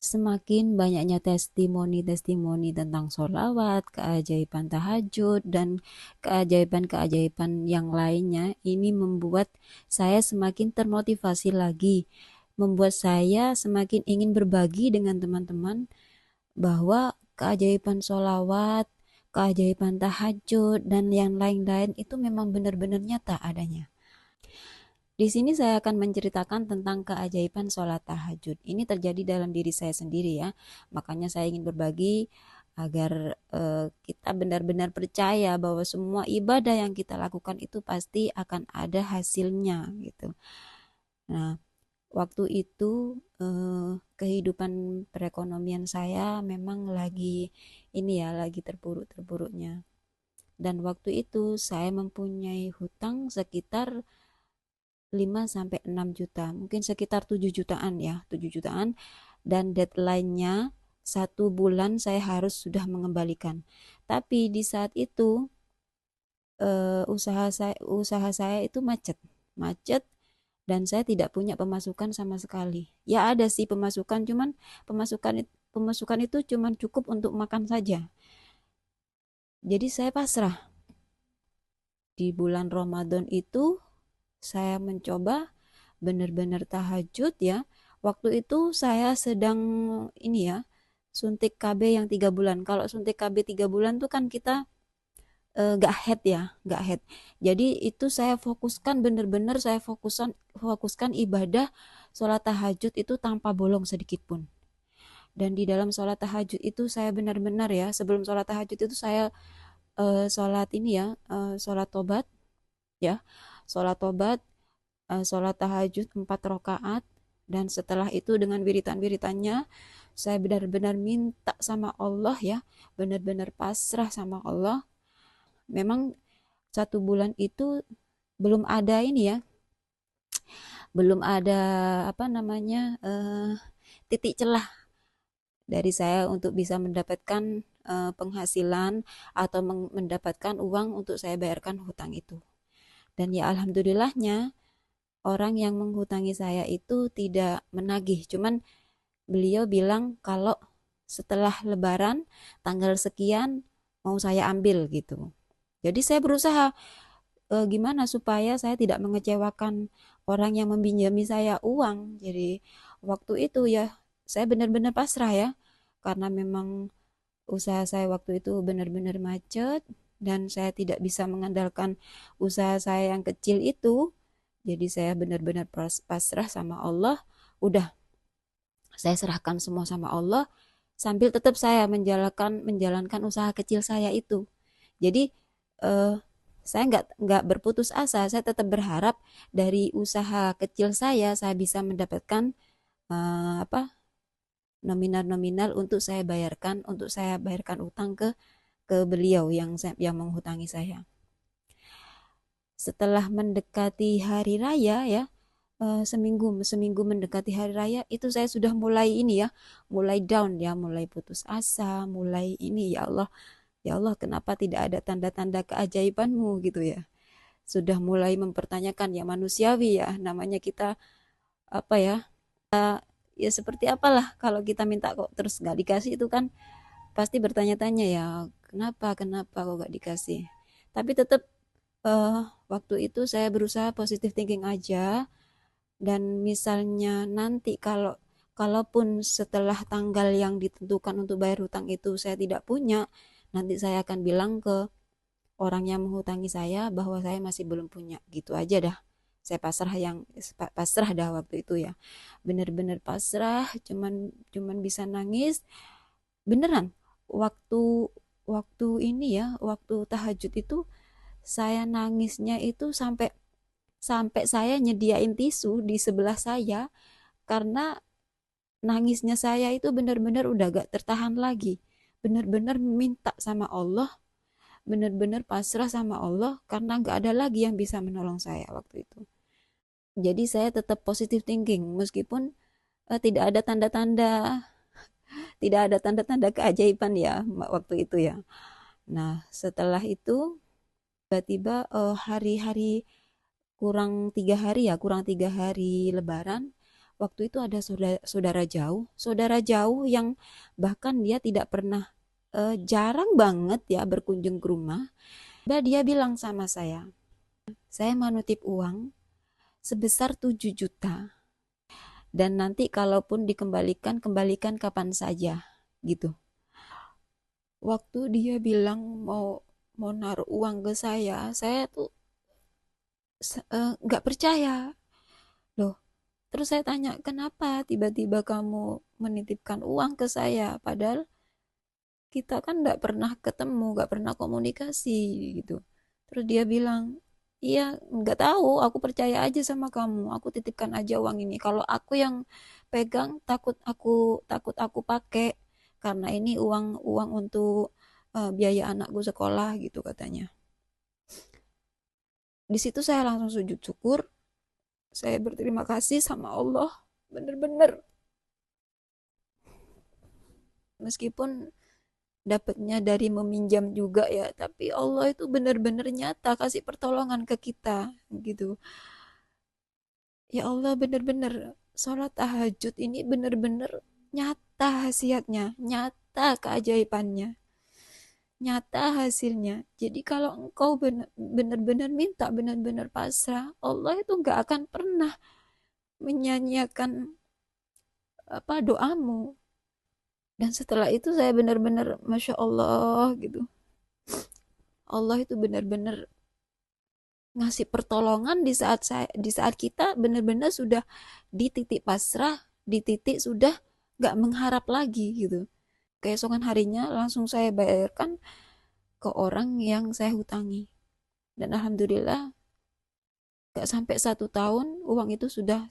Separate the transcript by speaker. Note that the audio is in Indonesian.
Speaker 1: semakin banyaknya testimoni-testimoni tentang sholawat, keajaiban tahajud, dan keajaiban-keajaiban yang lainnya, ini membuat saya semakin termotivasi lagi, membuat saya semakin ingin berbagi dengan teman-teman bahwa keajaiban sholawat, keajaiban tahajud, dan yang lain-lain itu memang benar-benar nyata adanya. Di sini saya akan menceritakan tentang keajaiban sholat tahajud. Ini terjadi dalam diri saya sendiri ya. Makanya saya ingin berbagi agar kita benar-benar percaya bahwa semua ibadah yang kita lakukan itu pasti akan ada hasilnya gitu. Nah, waktu itu kehidupan perekonomian saya memang lagi ini ya, lagi terpuruk-terpuruknya. Dan waktu itu saya mempunyai hutang sekitar 5 sampai 6 juta, mungkin sekitar 7 jutaan ya, 7 jutaan, dan deadline-nya 1 bulan saya harus sudah mengembalikan. Tapi di saat itu usaha saya itu macet, macet dan saya tidak punya pemasukan sama sekali. Ya ada sih pemasukan, cuman pemasukan itu cuman cukup untuk makan saja. Jadi saya pasrah. Di bulan Ramadan itu saya mencoba benar-benar tahajud ya. Waktu itu saya sedang ini ya, suntik KB yang 3 bulan. Kalau suntik KB 3 bulan tuh kan kita gak head ya, gak head. Jadi itu saya fokuskan benar-benar saya fokuskan ibadah sholat tahajud itu tanpa bolong sedikit pun. Dan di dalam sholat tahajud itu saya benar-benar ya, sebelum sholat tahajud itu saya sholat ini ya, sholat tobat ya, sholat tobat, sholat tahajud 4 rakaat, dan setelah itu dengan wiritan-wiritannya saya benar-benar minta sama Allah ya, benar-benar pasrah sama Allah. Memang 1 bulan itu belum ada ini ya, belum ada apa namanya titik celah dari saya untuk bisa mendapatkan penghasilan atau mendapatkan uang untuk saya bayarkan hutang itu. Dan ya alhamdulillahnya orang yang menghutangi saya itu tidak menagih, cuman beliau bilang kalau setelah lebaran tanggal sekian mau saya ambil gitu. Jadi saya berusaha gimana supaya saya tidak mengecewakan orang yang meminjami saya uang. Jadi waktu itu ya saya benar-benar pasrah ya, karena memang usaha saya waktu itu benar-benar macet dan saya tidak bisa mengandalkan usaha saya yang kecil itu. Jadi saya benar-benar pasrah sama Allah. Udah, saya serahkan semua sama Allah sambil tetap saya menjalankan usaha kecil saya itu. Jadi eh, saya nggak berputus asa, saya tetap berharap dari usaha kecil saya bisa mendapatkan apa nominal-nominal untuk saya bayarkan utang ke beliau yang menghutangi saya. Setelah mendekati hari raya ya, seminggu seminggu mendekati hari raya itu saya sudah mulai ini ya, mulai down ya, mulai putus asa, mulai ini ya Allah, ya Allah kenapa tidak ada tanda-tanda keajaibanmu gitu ya. Sudah mulai mempertanyakan ya, manusiawi ya, namanya kita apa ya, ya seperti apalah kalau kita minta kok terus nggak dikasih itu kan pasti bertanya-tanya ya, kenapa kenapa kok nggak dikasih. Tapi tetap eh, waktu itu saya berusaha positive thinking aja, dan misalnya nanti kalaupun setelah tanggal yang ditentukan untuk bayar hutang itu saya tidak punya, nanti saya akan bilang ke orang yang menghutangi saya bahwa saya masih belum punya, gitu aja dah. Saya pasrah dah waktu itu ya, bener-bener pasrah, cuman cuman bisa nangis beneran. Waktu waktu ini ya, waktu tahajud itu saya nangisnya itu sampai sampai saya nyediain tisu di sebelah saya, karena nangisnya saya itu benar-benar udah gak tertahan lagi, benar-benar minta sama Allah, benar-benar pasrah sama Allah karena gak ada lagi yang bisa menolong saya waktu itu. Jadi saya tetap positive thinking meskipun tidak ada tanda-tanda tidak ada tanda-tanda keajaiban ya waktu itu ya. Nah setelah itu tiba-tiba hari-hari kurang 3 hari ya, kurang 3 hari Lebaran, Waktu itu ada saudara jauh yang bahkan dia tidak pernah, jarang banget ya berkunjung ke rumah. Dia bilang sama saya mau nitip uang sebesar 7 juta dan nanti kalaupun dikembalikan, kembalikan kapan saja gitu. Waktu dia bilang mau mau naruh uang ke saya tuh nggak percaya. Loh, terus saya tanya, kenapa tiba-tiba kamu menitipkan uang ke saya? Padahal kita kan nggak pernah ketemu, nggak pernah komunikasi gitu. Terus dia bilang, iya nggak tahu, aku percaya aja sama kamu. Aku titipkan aja uang ini. Kalau aku yang pegang, takut aku pakai karena ini uang uang untuk biaya anakku sekolah gitu katanya. Di situ saya langsung sujud syukur. Saya berterima kasih sama Allah. Bener-bener meskipun dapatnya dari meminjam juga ya, tapi Allah itu benar-benar nyata kasih pertolongan ke kita gitu. Ya Allah, benar-benar sholat tahajud ini benar-benar nyata hasilnya, nyata keajaibannya, nyata hasilnya. Jadi kalau engkau benar-benar minta, benar-benar pasrah, Allah itu nggak akan pernah menyanyiakan apa doamu. Dan setelah itu saya benar-benar masya Allah gitu. Allah itu benar-benar ngasih pertolongan di saat kita benar-benar sudah di titik pasrah, di titik sudah gak mengharap lagi gitu. Keesokan harinya langsung saya bayarkan ke orang yang saya hutangi. Dan alhamdulillah gak sampai 1 tahun uang itu sudah